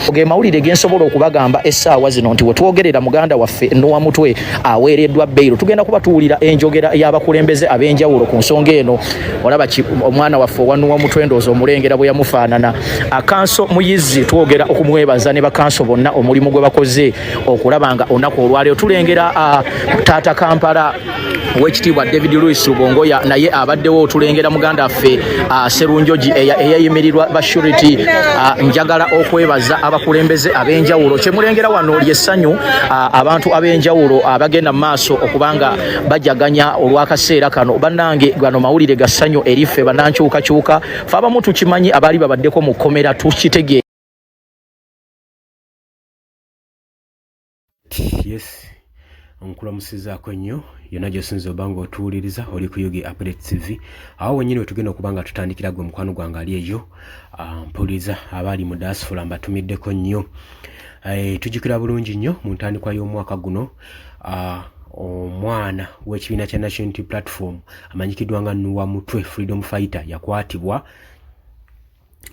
Oge mawulire gensobola okubagamba essaawa zino nti wetwogerera muganda waffe Noah Mutwe aweereddwa bail. Tugenda kubatuulira enjogera y'abakulembeze ab'enjawulo ku nsonga eno. Olaba omwana waffe owa Noah Mutwe ndoozi omulengera bwe yamufaanana. Akanso Muyizi twogera okumwebaza ne bakanso bonna omulimu gwe bakoze okulaba nga olunaku olwaleero tulengera taata Kampala w'ekitiibwa David Louis Rubongoya naye abaddewo tulengera muganda waffe Serunjoji eyayimirirwa Bashurity. Njagala okwebaza abakulembeze ab'enjawulo kyemulengera wano lyessanyu abantu ab'enjawulo abagenda mu maaso okubanga bajaganya olw'akaseera kano. Bannange gano mawulire ga ssanyu eriffe bannankyukakyuka fe abamu tukimanyi abaali babaddeko mu kkomera tukitegeera. Yes, nkulamusizaako nnyo yonna gy'osinza obanga otuwuliriza oli ku Yugi Update TV. Awo wennyini wetugenda okuba nga tutandikira gwe mukwano gwange ali eyo mpuliriza abaali mu diaspora mbatumiddeko nnyo. Tujjukira bulungi nnyo mu ntandikwa y'omwaka guno omwana w'ekibiina kya National Unity Platform amanyikiddwa nga Noah Mutwe Freedom Fighter yakwatibwa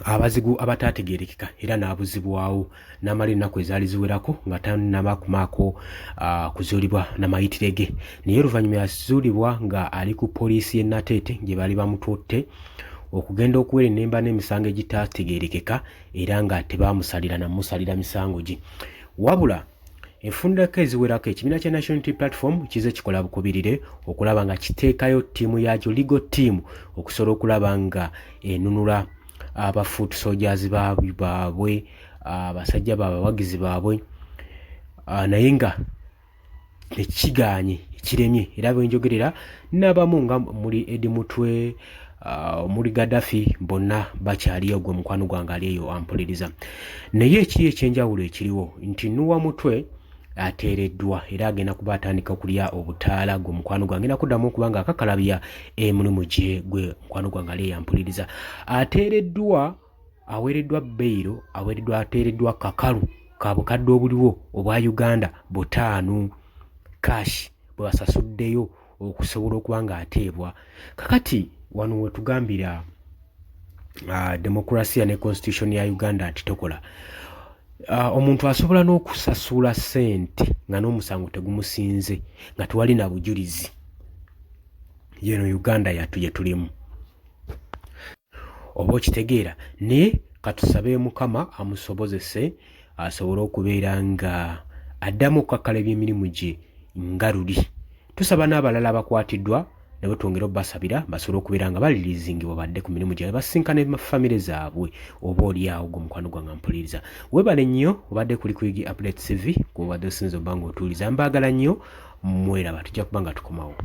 abazigu abataategeerekeka era n'abuzibwawo n'amala ennaku ezaali ziwerako nga tannabakumaako kuzuulibwa n'amayitire ge. Naye oluvannyuma yazuulibwa nga ali ku poliisi y'e Nateete gye baali bamututte okugenda okuwera ennemba n'emisango egitaategeerekeka era nga tebaamusalira namusalira misango gi. Wabula enfundako eziwerako ekibiina kya National Unity Platform kize kikola bukubirire okulaba nga kiteekayo ttiimu yakyo legal team okusobola okulaba nga enunula foot soldiers baabwe abasajja babawagizi baabwe naye nga nekiganye kiremye era bwenjogerera n'abamu nga muli Edi Mutwe muri Gaddafi bonna bakyaliyo gwe mukwano gwange ali eyo ampuliriza. Naye ekiri ekyenjawulo ekiriwo nti Noah Mutwe ateereddwa era agenda kuba atandika okulya obutaala gwe mukwano gwange na kuddamu okuba nga akakalabya emulimu gye gwe mukwano gwange ali yampuliriza. Ateereddwa aweereddwa bail ateereddwa kakalu ka bukadde obuliwo obwa Uganda 5 cash bwe basasuddeyo okusobola okuba nga ateebwa. Kakati wano wetugambira demokrasiya ne constitution ya Uganda nti tokola omuntu asobola n'okusasula ssente nga n'omusango tegumusinze nga tewali na bujulizi. Yeno Uganda yatuje tulimu oba okitegeera. Naye katusabe Mukama amusobozese asobole okubeera nga addamu okukakkala ebyemirimu gye nga luli. Tusaba n'abalala abakwatiddwa nabo twongera obbasabira basobole okubeera nga baliriizingibwa badde ku mirimu gyabwe basinkane famire zaabwe oba oliawo gwe mukwano gwange mpuliriza. Webale nnyo obadde kuli ku Yugi Update TV kubadde osinza obanga otuuliza. Mbaagala nnyo mweraba tujja kuba nga tukomawo.